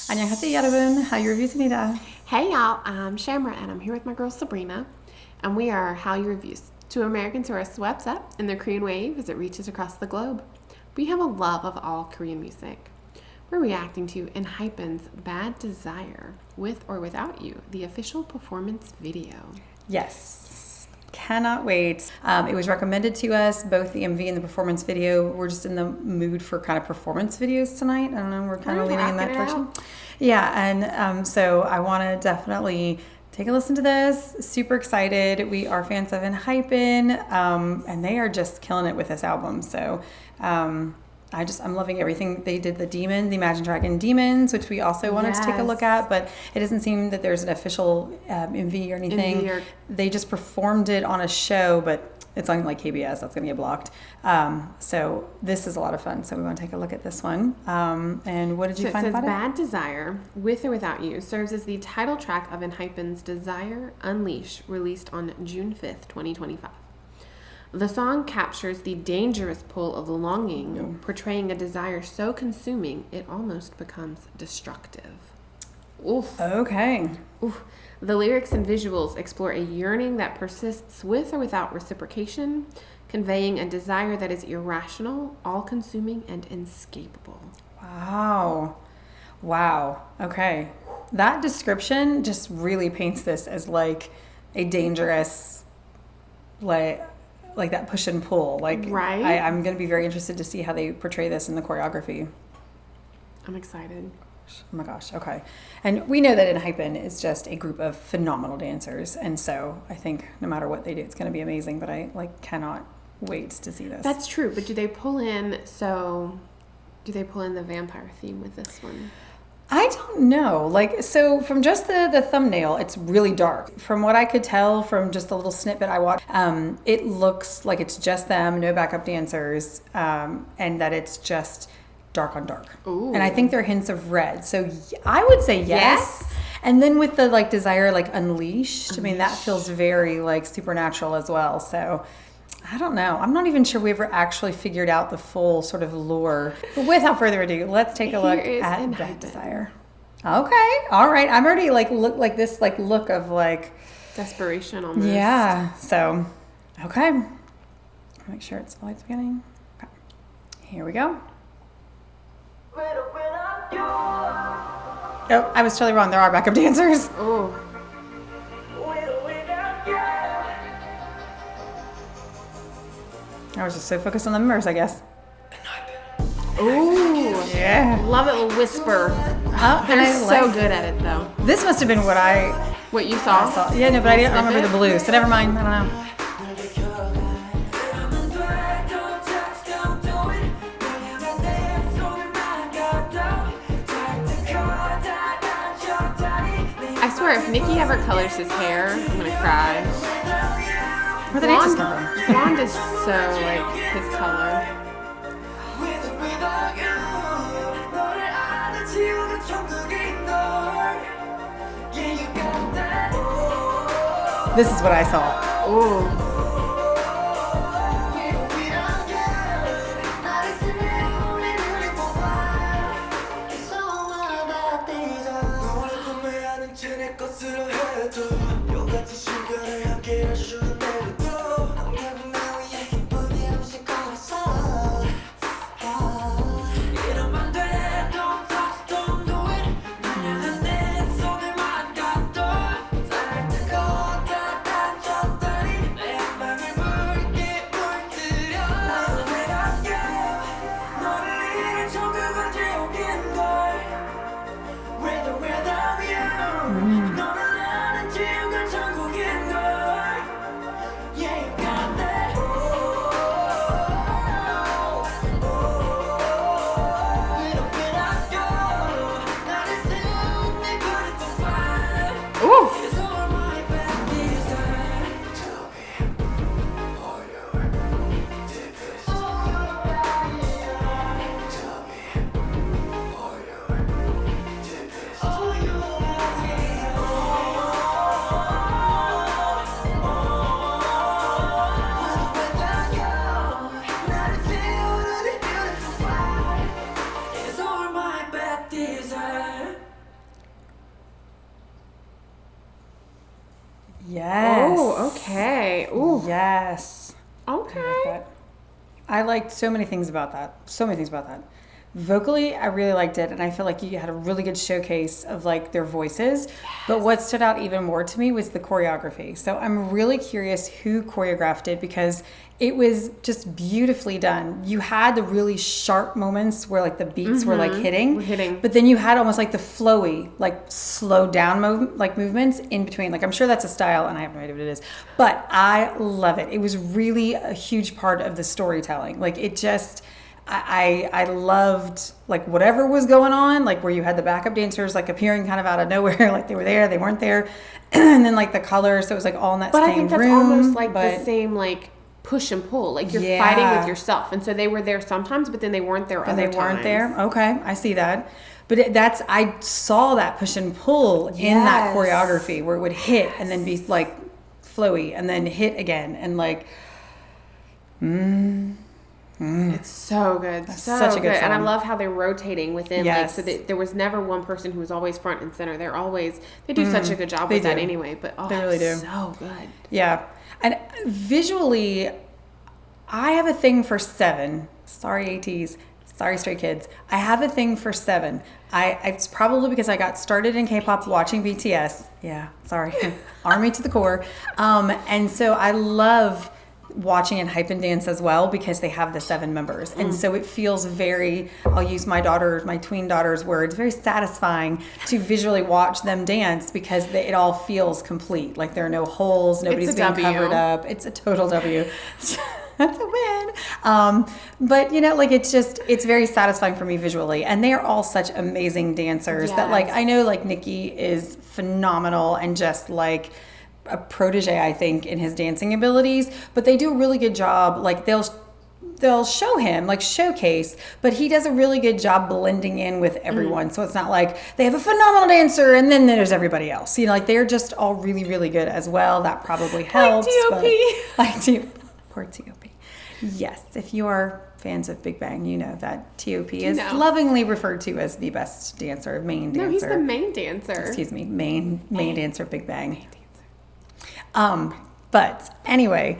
안녕하세요, 여러분. Hallyu Reviews입니다. Hey y'all, I'm Shamra and I'm here with my girl Sabrina, and we are Hallyu Reviews, two Americans who are swept up in the Korean wave as it reaches across the globe. We have a love of all Korean music. We're reacting to ENHYPEN's Bad Desire, With or Without You, the official performance video. Yes. Cannot wait. It was recommended to us, both the MV and the performance video. We're just in the mood for kind of performance videos tonight. I don't know, we're kind of leaning in that direction. Yeah, and so I want to definitely take a listen to this. Super excited. We are fans of ENHYPEN, and they are just killing it with this album. So I'm loving everything. They did the Imagine Dragon Demons, which we also wanted to take a look at, but it doesn't seem that there's an official MV or anything. They just performed it on a show, but it's on like KBS. That's going to get blocked. So this is a lot of fun. So we want to take a look at this one. And what did you find about it? Bad Desire, With or Without You, serves as the title track of ENHYPEN's Desire Unleash, released on June 5th, 2025. The song captures the dangerous pull of longing, portraying a desire so consuming it almost becomes destructive. Oof. Okay. Oof. The lyrics and visuals explore a yearning that persists with or without reciprocation, conveying a desire that is irrational, all-consuming, and inescapable. Wow. Okay. That description just really paints this as like a dangerous, like that push and pull. Right? I'm going to be very interested to see how they portray this in the choreography. I'm excited. Oh my gosh, okay. And we know that ENHYPEN is just a group of phenomenal dancers, and so I think no matter what they do, it's going to be amazing, but I cannot wait to see this. That's true, but do they pull in the vampire theme with this one? I don't know. So from just the thumbnail, it's really dark. From what I could tell from just the little snippet I watched, it looks like it's just them, no backup dancers, and that it's just dark on dark. Ooh. And I think there are hints of red. So I would say yes. And then with the desire unleashed, I mean, that feels very supernatural as well. So I don't know. I'm not even sure we ever actually figured out the full sort of lore. But without further ado, let's take a look at Bad Desire. Okay. All right. I'm already look of desperation almost. Yeah. So, okay. Make sure it's the lights beginning. Okay. Here we go. Oh, I was totally wrong. There are backup dancers. Oh. I was just so focused on the members, I guess. Ooh. Yeah. Love it, a whisper. Oh, and They're so good at it, though. This must have been what you saw? Yeah, no, but I don't remember the blue, so never mind. I don't know. I swear, if Nikki ever colors his hair, I'm gonna cry. Where the dances come from? Blonde is so his color. This is what I saw. Ooh. Okay. I liked so many things about that. Vocally, I really liked it, and I feel like you had a really good showcase of like their voices. Yes. But what stood out even more to me was the choreography. So I'm really curious who choreographed it, because it was just beautifully done. You had the really sharp moments where like the beats were like hitting, but then you had almost like the flowy, like slowed down movements in between. Like I'm sure that's a style, and I have no idea what it is, but I love it. It was really a huge part of the storytelling. Like it just. I loved like whatever was going on, like where you had the backup dancers like appearing kind of out of nowhere, like they were there, they weren't there, and then like the colors, so it was like all in that same room. But I think that's almost like the same like push and pull, like you're fighting with yourself, and so they were there sometimes, but then they weren't there other times. And they weren't there. Okay, I see that. But I saw that push and pull in that choreography where it would hit and then be like flowy and then hit again and like. It's so good. That's such a good song. And I love how they're rotating within. Yes. Like, so there was never one person who was always front and center. They do such a good job with that anyway. But they really do. So good. Yeah. And visually, I have a thing for 7. Sorry, ATs. Sorry, Stray Kids. I have a thing for 7. It's probably because I got started in K-pop watching BTS. Yeah, sorry. Army to the core. And so I love watching ENHYPEN dance as well, because they have the 7 members, and so it feels very, I'll use my tween daughter's words, very satisfying to visually watch them dance, because it all feels complete. Like there are no holes, nobody's being covered up. It's a total W. That's a win. But you know, like it's very satisfying for me visually, and they are all such amazing dancers that like I know like Nikki is phenomenal and just like a protege, I think, in his dancing abilities, but they do a really good job. Like they'll show him, like showcase, but he does a really good job blending in with everyone. So it's not like they have a phenomenal dancer and then there's everybody else. You know, like they're just all really, really good as well. That probably helps. Like T.O.P. Poor T.O.P. Yes, if you are fans of Big Bang, you know that T.O.P. is lovingly referred to as the best dancer, main dancer. No, he's the main dancer. Excuse me, main dancer of Big Bang. But anyway,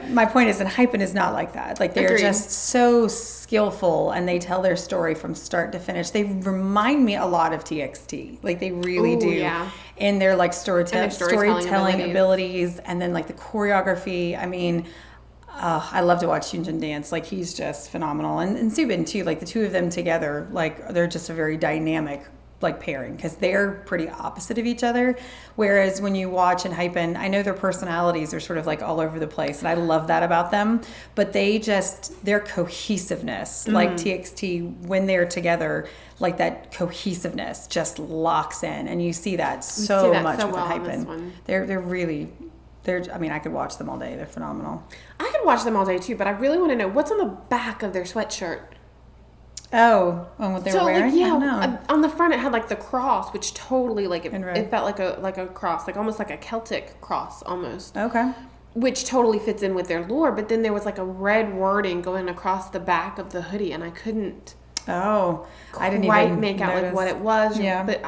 my point is, ENHYPEN is not like that. Like they're just so skillful, and they tell their story from start to finish. They remind me a lot of TXT. Like they really do. Yeah. In their like storytelling abilities, and then like the choreography. I mean, I love to watch Hyunjin dance. Like he's just phenomenal, and Subin too. Like the two of them together, like they're just a very dynamic like pairing, because they're pretty opposite of each other. Whereas when you watch ENHYPEN, I know their personalities are sort of like all over the place, and I love that about them. But their cohesiveness, like TXT, when they're together, like that cohesiveness just locks in, and you see that so much with ENHYPEN. I mean, I could watch them all day. They're phenomenal. I could watch them all day too, but I really want to know what's on the back of their sweatshirt. Oh, on what they were wearing? Like, yeah, I don't know. On the front it had like the cross, which totally like it felt like a cross, like almost like a Celtic cross almost. Okay. Which totally fits in with their lore, but then there was like a red wording going across the back of the hoodie, and I couldn't I didn't quite make out like what it was. Yeah. But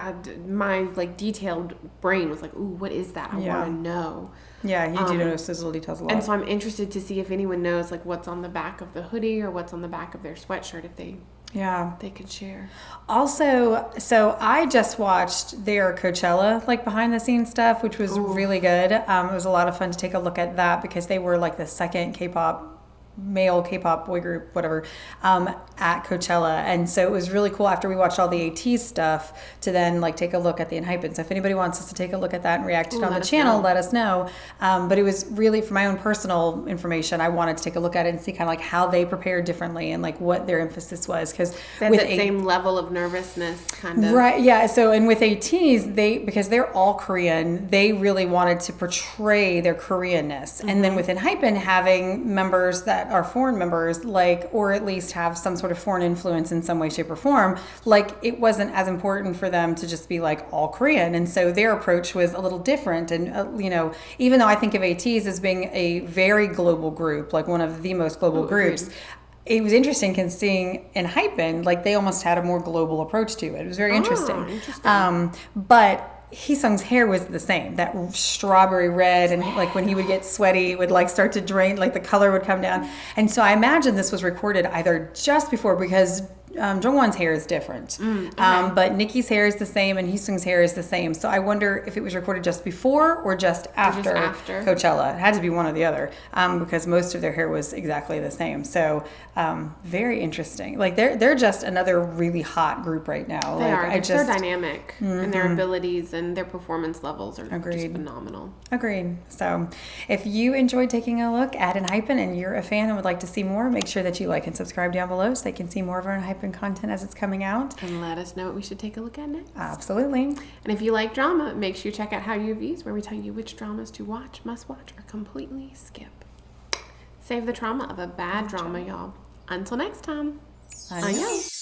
my like detailed brain was like, ooh, what is that? I want to know. Yeah, you do notice those little details a lot. And so I'm interested to see if anyone knows like what's on the back of the hoodie or what's on the back of their sweatshirt, if they could share. Also, so I just watched their Coachella like behind the scenes stuff, which was really good. It was a lot of fun to take a look at that, because they were like the second male K-pop boy group, whatever, at Coachella. And so it was really cool after we watched all the AT stuff to then like take a look at the ENHYPEN. So if anybody wants us to take a look at that and react to it on the channel, let us know. But it was really, for my own personal information, I wanted to take a look at it and see kind of like how they prepared differently and like what their emphasis was. Because with that same level of nervousness kind of. Right, yeah. So, and with ATs, because they're all Korean, they really wanted to portray their Koreanness. And then with ENHYPEN, having members that are foreign members, like, or at least have some sort of foreign influence in some way, shape, or form, like it wasn't as important for them to just be like all Korean. And so their approach was a little different. And you know, even though I think of ATs as being a very global group, like one of the most global groups, it was interesting because seeing ENHYPEN, like they almost had a more global approach to it. It was very interesting. But Heesung's hair was the same, that strawberry red, and like when he would get sweaty, it would like start to drain, like the color would come down. And so I imagine this was recorded either just before, because Jungwon's hair is different, but Nikki's hair is the same and Heesung's hair is the same. So I wonder if it was recorded just before or just after, Coachella. It had to be one or the other, because most of their hair was exactly the same. So very interesting. Like they're just another really hot group right now. They are. They're so dynamic, and their abilities and their performance levels are just phenomenal. Agreed. So if you enjoyed taking a look at ENHYPEN and you're a fan and would like to see more, make sure that you like and subscribe down below so they can see more of our ENHYPEN content as it's coming out. And let us know what we should take a look at next. Absolutely. And if you like drama, make sure you check out Hallyu Reviews, where we tell you which dramas to watch, must watch, or completely skip. Save the trauma of a bad drama, y'all. Until next time. Adios.